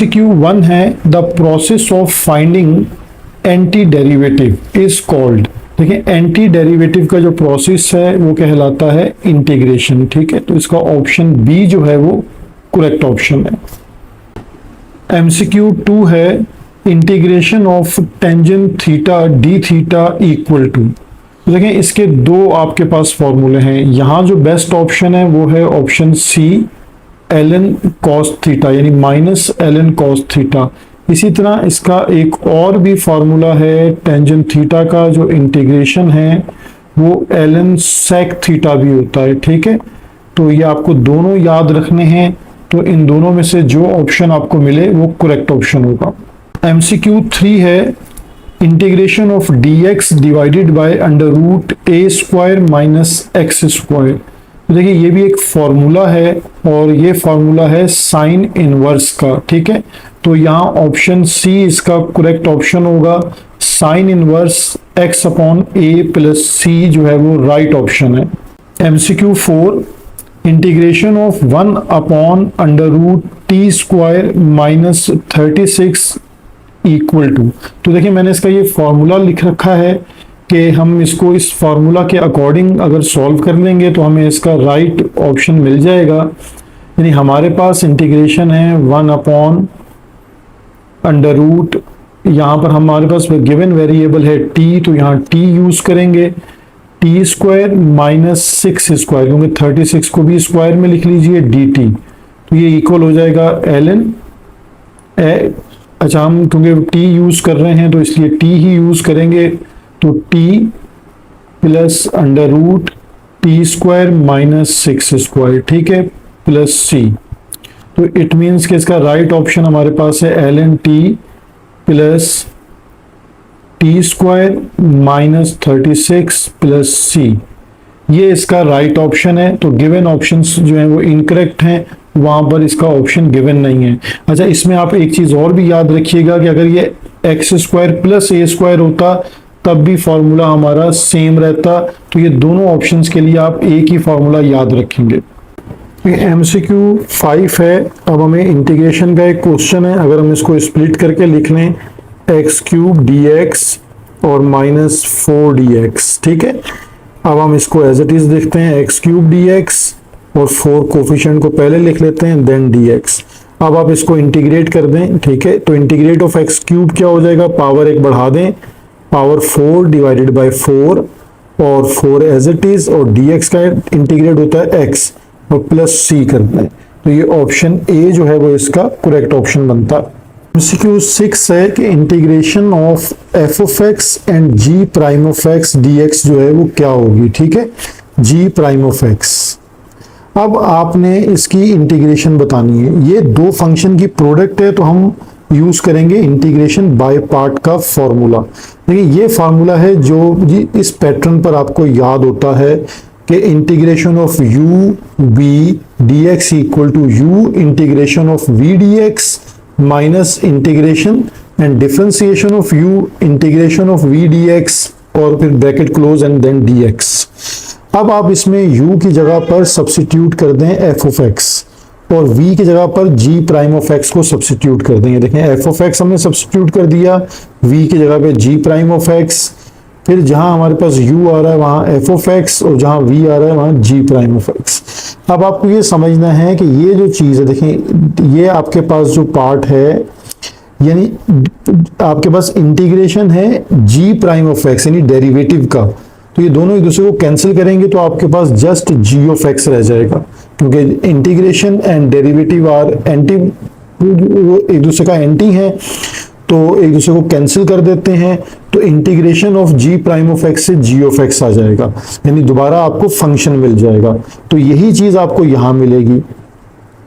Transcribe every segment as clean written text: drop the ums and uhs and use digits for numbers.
MCQ 1 है the process of finding anti derivative is called. देखिए anti derivative का जो प्रोसेस है वो कहलाता है इंटीग्रेशन। ठीक है, तो इसका ऑप्शन बी जो है वो करेक्ट ऑप्शन है। MCQ 2 है integration of tangent theta d theta equal to. देखिए इसके दो आपके पास फॉर्मूले हैं। यहाँ जो बेस्ट ऑप्शन है वो है option C ln cos theta यानी माइनस ln cos थीटा। इसी तरह इसका एक और भी फॉर्मूला है टेंजेंट थीटा का, जो इंटीग्रेशन है वो ln sec थीटा भी होता है। ठीक है, तो ये आपको दोनों याद रखने हैं। तो इन दोनों में से जो ऑप्शन आपको मिले वो करेक्ट ऑप्शन होगा। MCQ 3 है integration of dx divided by under root a square minus x square. देखिए ये भी एक फॉर्मूला है और ये फॉर्मूला है साइन इनवर्स का। ठीक है, तो यहाँ ऑप्शन सी इसका करेक्ट ऑप्शन होगा। Sine inverse x upon a plus c जो है वो राइट ऑप्शन है। MCQ 4 integration of 1 upon under root t square minus 36 equal to. तो देखिए मैंने इसका ये फॉर्मूला लिख रखा है कि हम इसको इस फॉर्मूला के अकॉर्डिंग अगर सॉल्व कर लेंगे तो हमें इसका राइट ऑप्शन मिल जाएगा। यानी हमारे पास इंटीग्रेशन है 1 अपॉन अंडर रूट, यहाँ पर हमारे पास गिवन वेरिएबल है t, तो यहाँ t यूज करेंगे टी स्क्वायर माइनस 6 स्क्वायर, क्योंकि 36 को भी स्क्वायर में लिख लीजिए dt, तो ये इक्वल हो जाएगा ln अच्छा हम क्योंकि t यूज कर रहे हैं तो इसलिए t ही यूज करेंगे, तो t plus under root t square minus 6 square. ठीक है, प्लस c, तो इट मीन्स कि इसका राइट ऑप्शन हमारे पास है ln t plus t square minus 36 plus c। ये इसका राइट ऑप्शन है। तो गिवन ऑप्शंस जो हैं वो इनकरेक्ट हैं, वहां पर इसका ऑप्शन गिवन नहीं है। अच्छा, इसमें आप एक चीज और भी याद रखिएगा कि अगर ये एक्स स्क्वायर प्लस ए स्क्वायर होता तब भी फॉर्मूला हमारा सेम रहता। तो ये दोनों ऑप्शंस के लिए आप एक ही फॉर्मूला याद रखेंगे। MCQ 5 है, अब हमें इंटीग्रेशन का एक क्वेश्चन है। अगर हम इसको स्प्लिट करके लिख लें एक्स क्यूब डी एक्स और माइनस 4dx। ठीक है, अब हम इसको एज इट इज देखते हैं एक्स क्यूब डी एक्स और 4 कोफिशिएंट को पहले लिख लेते हैं देन dx। अब आप इसको इंटीग्रेट कर दें। ठीक है, तो इंटीग्रेट ऑफ एक्स क्यूब क्या हो जाएगा, पावर 1 बढ़ा दें, पावर 4 डिवाइडेड बाय 4 और 4 एज इट इज, और dx का इंटीग्रेट होता है x और प्लस c करते हैं। तो ये ऑप्शन ए जो है वो इसका करेक्ट ऑप्शन बनता है। MCQ 6 है कि integration of f of x and g prime of x dx जो है वो क्या होगी। ठीक है, g प्राइम ऑफ x। अब आपने इसकी इंटीग्रेशन बतानी है। ये दो फंक्शन की प्रोडक्ट है, तो हम यूज करेंगे इंटीग्रेशन बाय पार्ट का फॉर्मूला। देखिए ये फार्मूला है जो इस पैटर्न पर आपको याद होता है कि integration of u v dx equal to u integration of v dx minus integration and differentiation of u integration of v dx और फिर bracket close and then dx। अब आप इसमें u की जगह पर सब्स्टिट्यूट कर दें f ऑफ x और v की जगह पर g प्राइम ऑफ x को सब्स्टिट्यूट कर देंगे। देखें f ऑफ x हमने सब्स्टिट्यूट कर दिया, v की जगह पे g प्राइम ऑफ x, फिर जहां हमारे पास u आ रहा है वहां f ऑफ x और जहां v आ रहा है वहां g प्राइम ऑफ x। अब आपको ये समझना है कि ये जो चीज है, देखें ये आपके पास जो पार्ट है यानी आपके पास इंटीग्रेशन है g प्राइम ऑफ x यानी डेरिवेटिव का, तो ये दोनों एक दूसरे को कैंसिल करेंगे तो आपके पास जस्ट g ऑफ x रह जाएगा, क्योंकि integration and derivative are anti, एक दूसरे का एंटी है, तो एक दूसरे को कैंसिल कर देते हैं। तो integration of g prime of x से g ऑफ x आ जाएगा, यानी दोबारा आपको फंक्शन मिल जाएगा। तो यही चीज आपको यहां मिलेगी।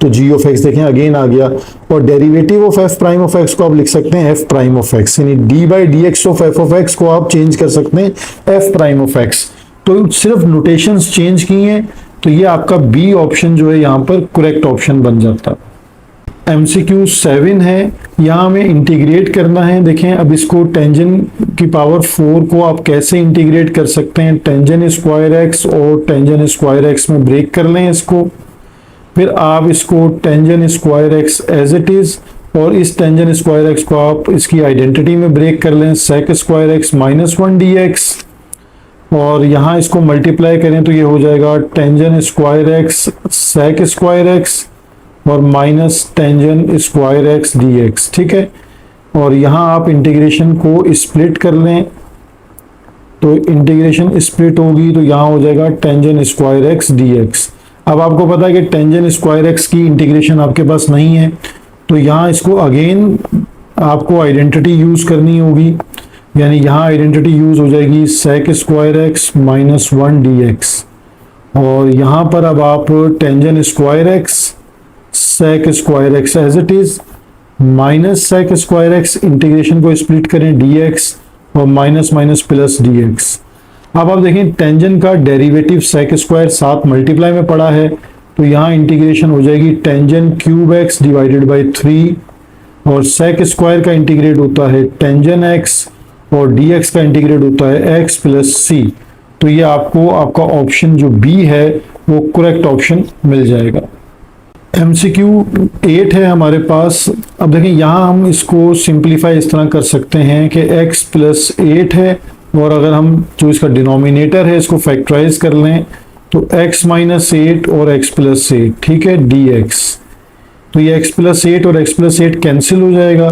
तो g ऑफ x देखें अगेन आ गया, और derivative of f prime of x को आप लिख सकते हैं f प्राइम ऑफ x, यानी d by dx of f of x को आप चेंज कर सकते हैं f प्राइम ऑफ x। तो सिर्फ नोटेशंस चेंज की हैं, तो ये आपका b ऑप्शन जो है यहाँ पर करेक्ट ऑप्शन बन जाता है। MCQ 7 है, यहाँ हमें इंटीग्रेट करना है। देखें अब इसको टेंजन की पावर 4 को आप कैसे इंटीग्रेट कर सकते हैं, टेंजन स्क्वायर x और टेंजन स्क्वायर x में ब्रेक कर लें इसको, फिर आप इसको tangent square x as it is और इस टेंजेंट स्क्वायर एक्स को आप इसकी आइडेंटिटी में ब्रेक कर लें, sec square x minus 1 d x, और यहाँ इसको मल्टीप्लाई करें तो ये हो जाएगा tangent square x sec square x और minus tangent square x d x. ठीक है, और यहाँ आप इंटीग्रेशन को स्प्लिट कर लें तो इंटीग्रेशन स्प्लिट होगी तो यहाँ हो जाएगा tangent square x d x. अब आपको पता है कि टेंजेंट स्क्वायर एक्स की इंटीग्रेशन आपके पास नहीं है, तो यहाँ इसको अगेन आपको आइडेंटिटी यूज करनी होगी, यानी यहाँ आइडेंटिटी यूज हो जाएगी sec square x minus 1 d x, और यहाँ पर अब आप tangent square x sec square x as it is minus sec square x, integration को स्प्लिट करें डी एक्स और minus minus plus d x. अब आप देखें टेंजेंट का डेरिवेटिव सेक स्क्वायर साथ मल्टीप्लाई में पड़ा है, तो यहाँ इंटीग्रेशन हो जाएगी tangent cube x divided by 3, और सेक स्क्वायर का इंटीग्रेट होता है टेंजेंट एक्स और डी एक्स का इंटीग्रेट होता है एक्स प्लस सी। तो ये आपको आपका ऑप्शन जो बी है वो करेक्ट ऑप्शन मिल जाएगा। MCQ 8 है हमारे पास। अब देखें यहाँ हम इसको सिंप्लीफाई इस तरह कर सकते हैं कि x प्लस 8 है, और अगर हम जो इसका डिनोमिनेटर है इसको फैक्टराइज कर लें तो x माइनस 8 और x प्लस 8, ठीक है, dx। तो ये x प्लस 8 और x प्लस 8 कैंसिल हो जाएगा,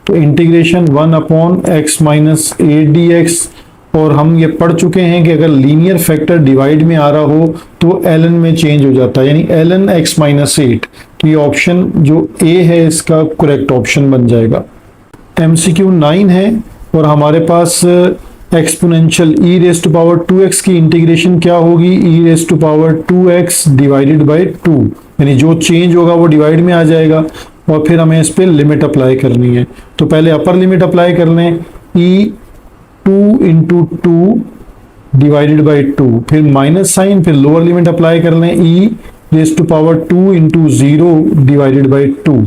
तो integration 1 upon x minus 8 dx। और हम ये पढ़ चुके हैं कि अगर लीनियर फैक्टर डिवाइड में आ रहा हो तो ln में चेंज हो जाता है, यानी ln x माइनस 8। तो ये ऑप्शन जो A है इसका करेक्ट ऑप्शन बन जाएगा। MCQ 9 है और हमारे पास exponential e raise to power 2x की इंटीग्रेशन क्या होगी, e raise to power 2x divided by 2, यानी जो चेंज होगा वो डिवाइड में आ जाएगा, और फिर हमें इस पर लिमिट अप्लाई करनी है। तो पहले अपर लिमिट अप्लाई कर लें, e 2 इंटू 2 डिवाइडेड बाई 2, फिर माइनस साइन, फिर लोअर लिमिट अप्लाई कर लें e raise to power 2 into 0 divided by 2,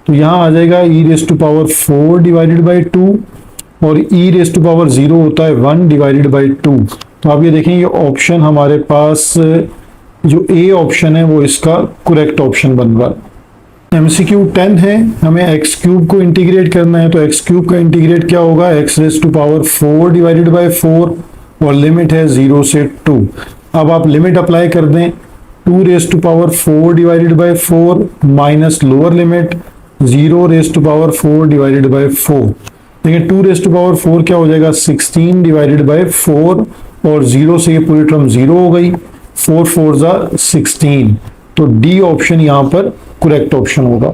तो यहाँ आ जाएगा e raise to power 4 divided by 2, और e रेज टू पावर 0 होता है 1 डिवाइडेड बाई 2। तो आप ये देखें ये ऑप्शन हमारे पास जो A ऑप्शन है वो इसका करेक्ट ऑप्शन बन रहा है। MCQ 10 है, हमें x क्यूब को इंटीग्रेट करना है, तो x क्यूब का इंटीग्रेट क्या होगा, x raise to power 4 divided by 4, और लिमिट है 0 से 2। अब आप लिमिट अप्लाई कर दें, 2 raise to power 4 divided by 4 minus lower limit 0 raise to power 4 divided by 4। देखिए 2 रेज टू पावर 4 क्या हो जाएगा, 16 डिवाइडेड बाई 4, और 0 से ये पूरी टर्म 0 हो गई, 4 4 जा 16। तो डी ऑप्शन यहाँ पर करेक्ट ऑप्शन होगा।